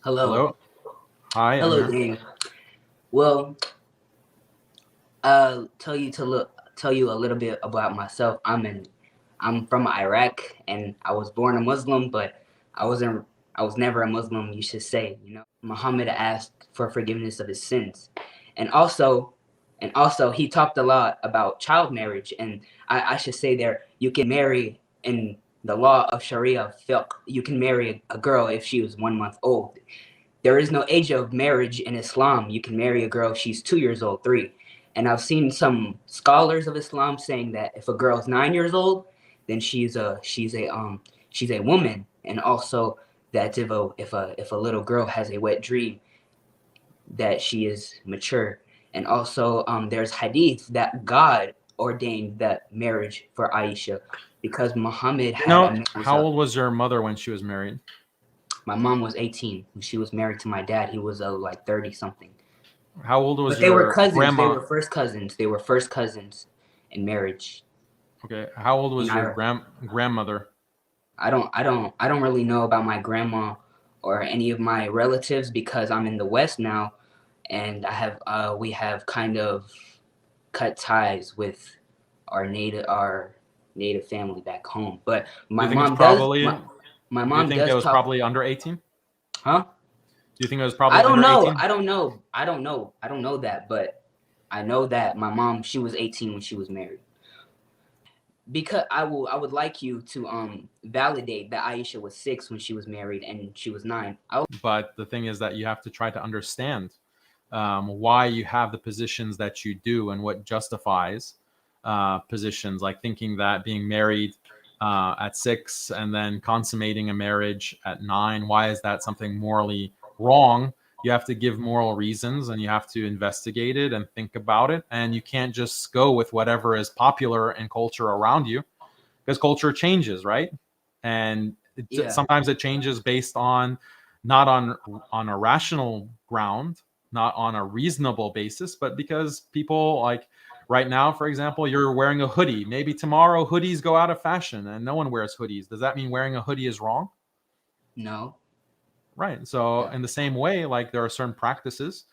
Hello. Hello. Hi, I'm Hello, here. Daniel. Well, tell you a little bit about myself. I'm from Iraq and I was born a Muslim, but I wasn't I was never a Muslim, you should say, you know. Muhammad asked for forgiveness of his sins. And also he talked a lot about child marriage, and I should say there you can marry in the law of Sharia fiqh. You can marry a girl if she was 1 month old. There is no age of marriage in Islam. You can marry a girl if she's 2 years old, three. And I've seen some scholars of Islam saying that if a girl's 9 years old, then she's a woman. And also that if a little girl has a wet dream, that she is mature. And also there's hadith that God ordained that marriage for Aisha because Muhammad You had know, a how old was your mother when she was married? my mom was 18 when she was married to my dad. He was like 30 something. How old was But they were your cousins. They grandma? were first cousins. They were first cousins in marriage. Okay. How old And was your grandmother? I don't really know about my grandma or any of my relatives because I'm in the West now, and we have kind of cut ties with our native family back home. But Do my you think it's mom does probably my, do my you mom think it does was talk, probably under 18? Do huh? you think it was I probably don't under know. 18? I don't know. I don't know. I don't know that, but I know that my mom, she was 18 when she was married. Because I would like you to validate that Aisha was 6 when she was married and she was 9. But the thing is that you have to try to understand why you have the positions that you do and what justifies positions like thinking that being married at 6 and then consummating a marriage at 9, why is that something morally wrong? You have to give moral reasons and you have to investigate it and think about it. And you can't just go with whatever is popular in culture around you because culture changes, right? And Yeah. sometimes it changes based on not on a rational ground, not on a reasonable basis, but because people like right now, for example, you're wearing a hoodie. Maybe tomorrow hoodies go out of fashion and no one wears hoodies. Does that mean wearing a hoodie is wrong? No. Right. So Yeah. in the same way, like there are certain practices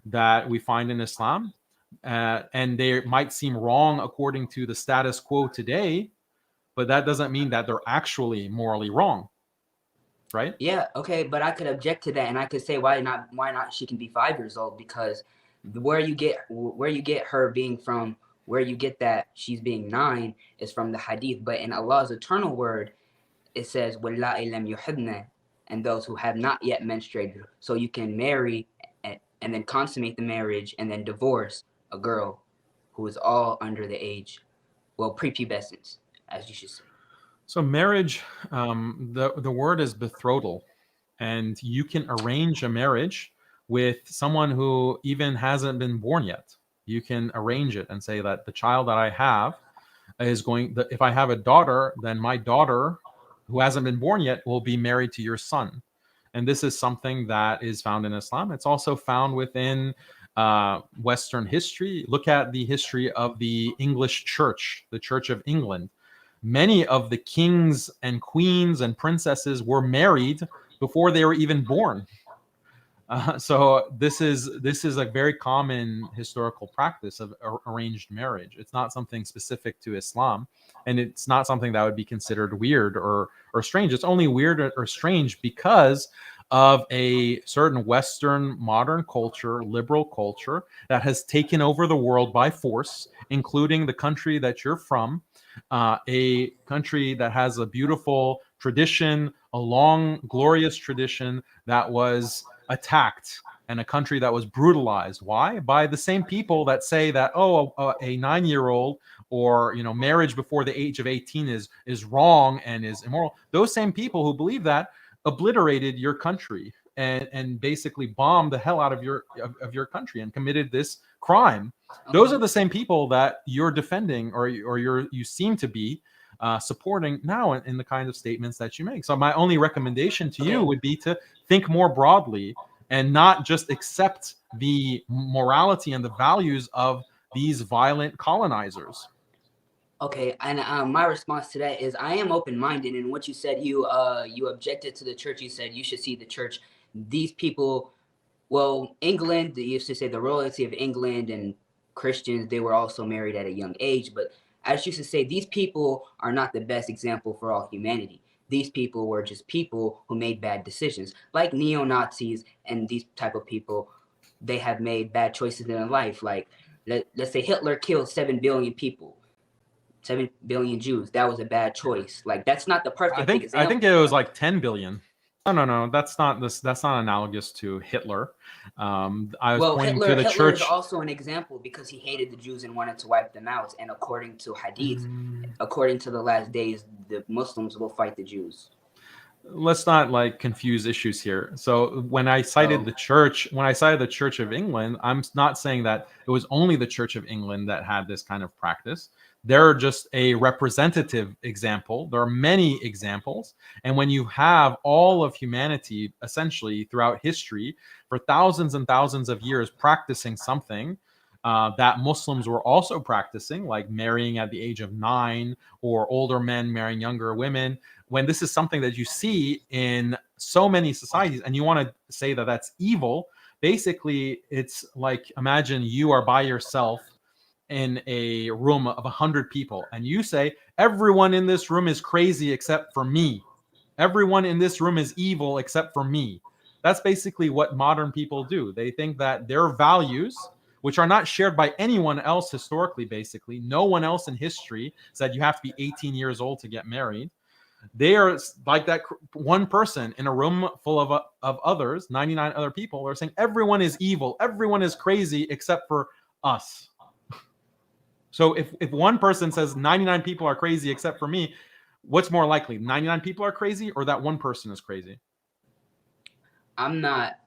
that we find in Islam, and they might seem wrong according to the status quo today, but that doesn't mean that they're actually morally wrong, right? Yeah, okay, but I could object to that and I could say why not she can be 5 years old because where you get her being from, where you get that she's being 9 is from the hadith, but in Allah's eternal word it says wallahi lam yuhidna, and those who have not yet menstruated. So you can marry and then consummate the marriage and then divorce a girl who is all under the age, well, prepubescence, as you should say. So marriage, the word is betrothal, and you can arrange a marriage with someone who even hasn't been born yet. You can arrange it and say that the child that I have is going. If I have a daughter, then my daughter, who hasn't been born yet, will be married to your son. And this is something that is found in Islam. It's also found within Western history. Look at the history of the English Church, the Church of England. Many of the kings and queens and princesses were married before they were even born. So this is a very common historical practice of arranged marriage. It's not something specific to Islam, and it's not something that would be considered weird or strange. It's only weird or strange because of a certain Western modern culture, liberal culture that has taken over the world by force, including the country that you're from, a country that has a beautiful tradition, a long, glorious tradition that was attacked, and a country that was brutalized. Why? By the same people that say that, oh, a 9-year-old or marriage before the age of 18 is wrong and is immoral. Those same people who believe that obliterated your country and basically bombed the hell out of your country and committed this crime. Those Okay. are the same people that you're defending, or you seem to be supporting now in the kind of statements that you make. So my only recommendation to you Okay. would be to think more broadly and not just accept the morality and the values of these violent colonizers. Okay, and my response to that is I am open minded. And what you said, you objected to the church. You said you should see the church these people, well, England, they used to say the royalty of England and Christians, they were also married at a young age. But I just used to say these people are not the best example for all humanity. These people were just people who made bad decisions, like neo-Nazis and these type of people. They have made bad choices in their life. Like let's say Hitler killed 7 billion people, 7 billion Jews. That was a bad choice. Like that's not the perfect I example. think it was like 10 billion. No. That's not this. That's not analogous to Hitler. I was Well, pointing to the Hitler is church. also an example because he hated the Jews and wanted to wipe them out. And according to Hadith, Mm, according to the last days, the Muslims will fight the Jews. let's not like confuse issues here. So when I cited Oh, the church, when I cited the Church of England, I'm not saying that it was only the Church of England that had this kind of practice. They're just a representative example. There are many examples. And when you have all of humanity essentially throughout history for thousands and thousands of years practicing something that Muslims were also practicing, like marrying at the age of 9 or older men marrying younger women, when this is something that you see in so many societies and you want to say that that's evil, basically it's like, imagine you are by yourself in a room of 100 people and you say everyone in this room is crazy except for me, everyone in this room is evil except for me. That's basically what modern people do. They think that their values, which are not shared by anyone else historically, basically no one else in history said you have to be 18 years old to get married. They are like that one person in a room full of others, 99 other people, are saying everyone is evil, everyone is crazy except for us. So if one person says 99 people are crazy except for me, what's more likely? 99 people are crazy or that one person is crazy? I'm not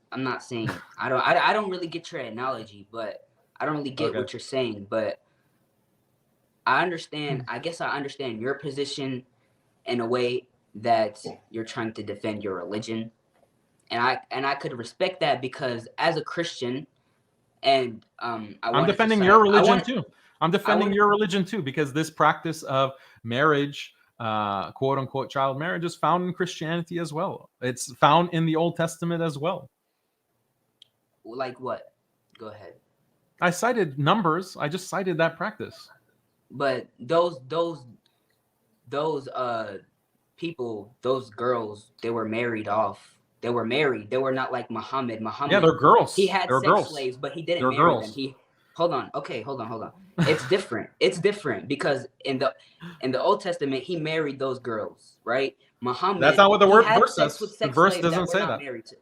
saying I don't really get your analogy, but I don't really get Okay. what you're saying. But I understand. I guess I understand your position in a way that you're trying to defend your religion, and I could respect that because as a Christian, and I I'm wanted to defending cite your I religion wanted too. I'm I defending wanted your religion too, because this practice of marriage, quote unquote, child marriage, is found in Christianity as well. It's found in the Old Testament as well. like what? Go ahead. I cited numbers. I just cited that practice. But those people, those girls, they were married off. They were married. They were not like Muhammad. Yeah, Muhammad, they're he girls. had They're sex girls. slaves, but he didn't They're marry them. girls. He hold on. Okay, hold on. It's different. It's different because in the Old Testament, he married those girls, right? That's Muhammad, not what the he had verse sex with says. The sex verse slaves that doesn't were say not that. married to.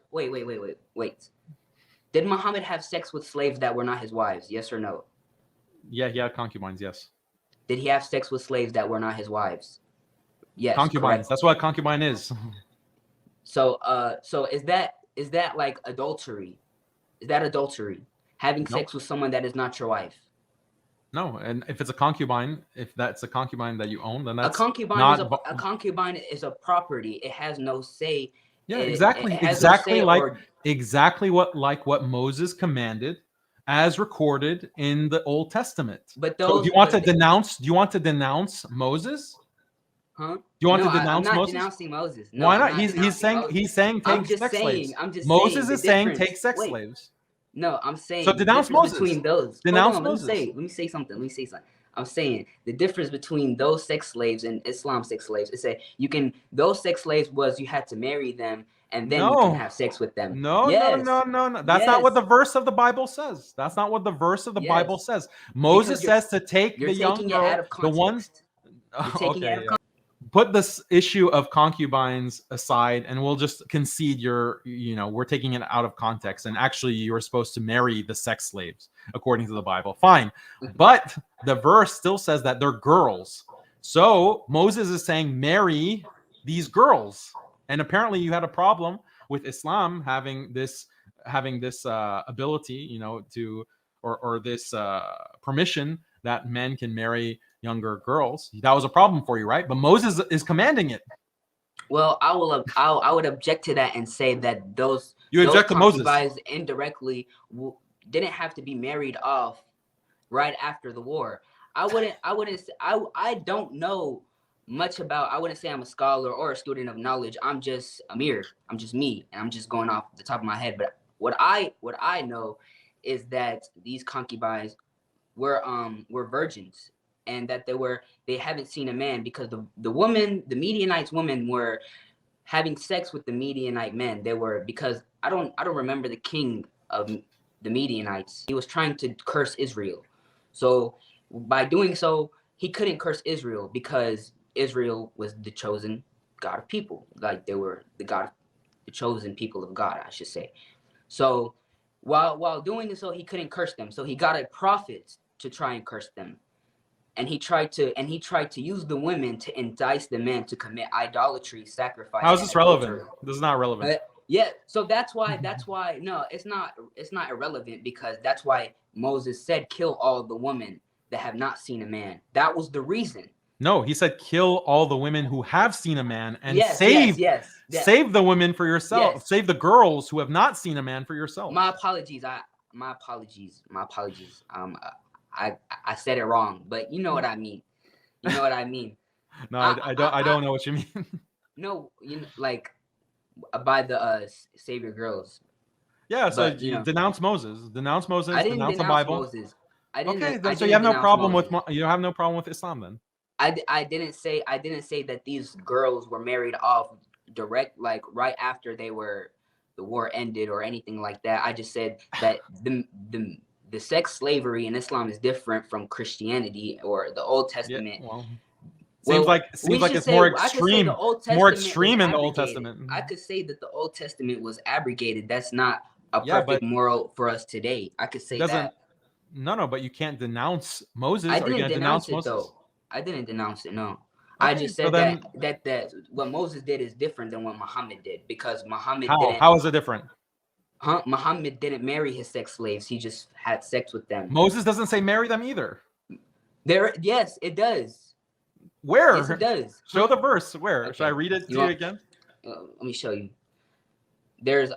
Wait. Did Muhammad have sex with slaves that were not his wives? Yes or no? Yeah, he had concubines. Yes, Did he have sex with slaves that were not his wives? Yes, concubines. correct. That's what a concubine is. So is that like adultery? Is that adultery? Having No, sex with someone that is not your wife? no. And if it's a concubine, if that's a concubine that you own, then A that's concubine is not. a concubine is a property. It has no say. Yeah, It exactly. has no say or Exactly what Moses commanded as recorded in the Old Testament. but So do those you want to but denounce Moses? huh? Do you want No, to I'm denounce not Moses? denouncing Moses. No, Why I'm not? not denouncing Moses. He's saying take sex slaves. I'm just saying Moses the is saying take difference. sex Wait, slaves. no, I'm So saying the denounce difference Moses. between those. Hold Denounce on, Moses. let me say something. I'm saying the difference between those sex slaves and Islam sex slaves is say you can those sex slaves was you had to marry them and then you can No. have sex with them. No, Yes. no. That's not what Yes. the verse of the Bible says. That's not what the verse of the Bible Yes. says. Because Moses says to take you're the young taking it out girl, of the ones. context. You're taking it out Okay, of yeah. context. Put this issue of concubines aside and we'll just concede we're taking it out of context and actually you were supposed to marry the sex slaves according to the Bible. Fine. But the verse still says that they're girls. So Moses is saying marry these girls. And apparently you had a problem with Islam having this ability, to or this permission that men can marry younger girls. That was a problem for you, right? But Moses is commanding it. Well, I would object to that and say that You those object to Moses. concubines indirectly didn't have to be married off right after the war. I don't know much about. I wouldn't say I'm a scholar or a student of knowledge. I'm just Amir. I'm just me, and I'm just going off the top of my head. But what I know is that these concubines were virgins, and that they haven't seen a man, because the Midianites women were having sex with the Midianite men. They were, because I don't remember the king of the Midianites. He was trying to curse Israel. So by doing so, he couldn't curse Israel because Israel was the chosen God of people. Like, they were the chosen people of God, I should say. So while doing so, he couldn't curse them. So he got a prophet to try and curse them. And he tried to use the women to entice the men to commit idolatry, sacrifice, How is and this relevant? adultery. This is not relevant. Yeah, so that's why no, it's not irrelevant, because that's why Moses said, kill all the women that have not seen a man. That was the reason. No, he said kill all the women who have seen a man and Yes, yes, yes, yes, save the women for yourself. yes. Save the girls who have not seen a man for yourself. My apologies. My apologies. I said it wrong, but you know what I mean. You know what I mean. No, I don't know what you mean. No, like, by the Savior girls. Yeah, so But you denounce Moses. Denounce Moses, I didn't denounce the denounce Bible. Moses. Okay, I so you didn't have no denounce problem Moses. with you have no problem with Islam then. I didn't say that these girls were married off like right after the war ended or anything like that. I just said that the sex slavery in Islam is different from Christianity or the Old Yeah, Testament. well, seems Well, like it's more I could say extreme. the Old More Testament was extreme in the Old abrogated. Testament. I could say that the Old Testament was abrogated. That's not a Yeah, perfect but moral for us today. I could it say doesn't. that. No, but you can't denounce Moses. I Are you didn't going to denounce denounce it Moses? though. I didn't denounce it. No, I Okay, just so said then that what Moses did is different than what Muhammad did, because how is it different? Muhammad didn't marry his sex slaves. He just had sex with them. Moses doesn't say marry them either. Yes, it does. Where? Yes, it does. Show the verse. Where? Okay. Should I read it to you again? Let me show you. There's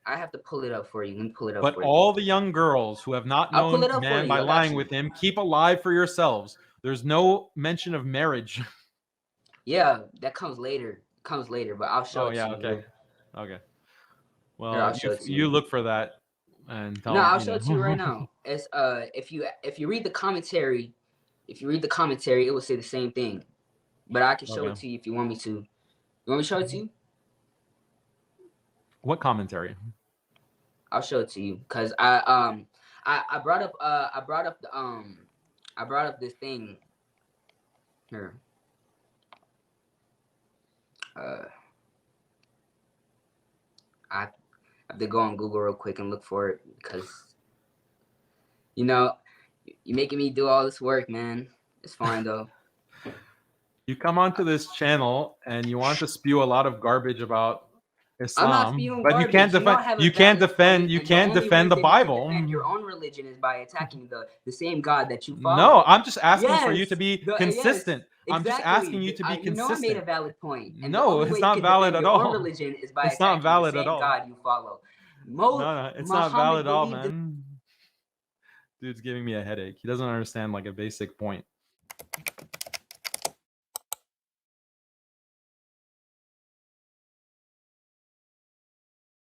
I have to pull it up for you. Let me pull it up But for you. all the young girls who have not I'll pull known it up for man you. by I got lying you. with him, keep alive for yourselves. There's no mention of marriage. Yeah, that comes later. But I'll show it to you. Okay. Okay. Here, Well, I'll show it to you you. look for that and tell No, I'll you show know. it to you right now. It's if you read the commentary, it will say the same thing. But I can show it Okay. to you if you want me to. You want me to show it to you? What commentary? I'll show it to you, because I brought up this thing here. I have to go on Google real quick and look for it, because you're making me do all this work, man. It's fine though. You come onto this channel and you want to spew a lot of garbage about I'm not Islam, spewing but garbage. I have a valid point, you and the can't only way defend the that you can Bible. defend your own religion is by attacking the same God that you follow. No, I'm just asking for you Yes, to be yes, consistent. I'm just exactly. asking you to be I consistent. made a valid point, and the No, only it's way you not can valid defend at your own all. religion is by It's not attacking the valid at same all. God you follow. No, it's not valid Muhammad at all, believed in man. Dude's giving me a headache. He doesn't understand like a basic point.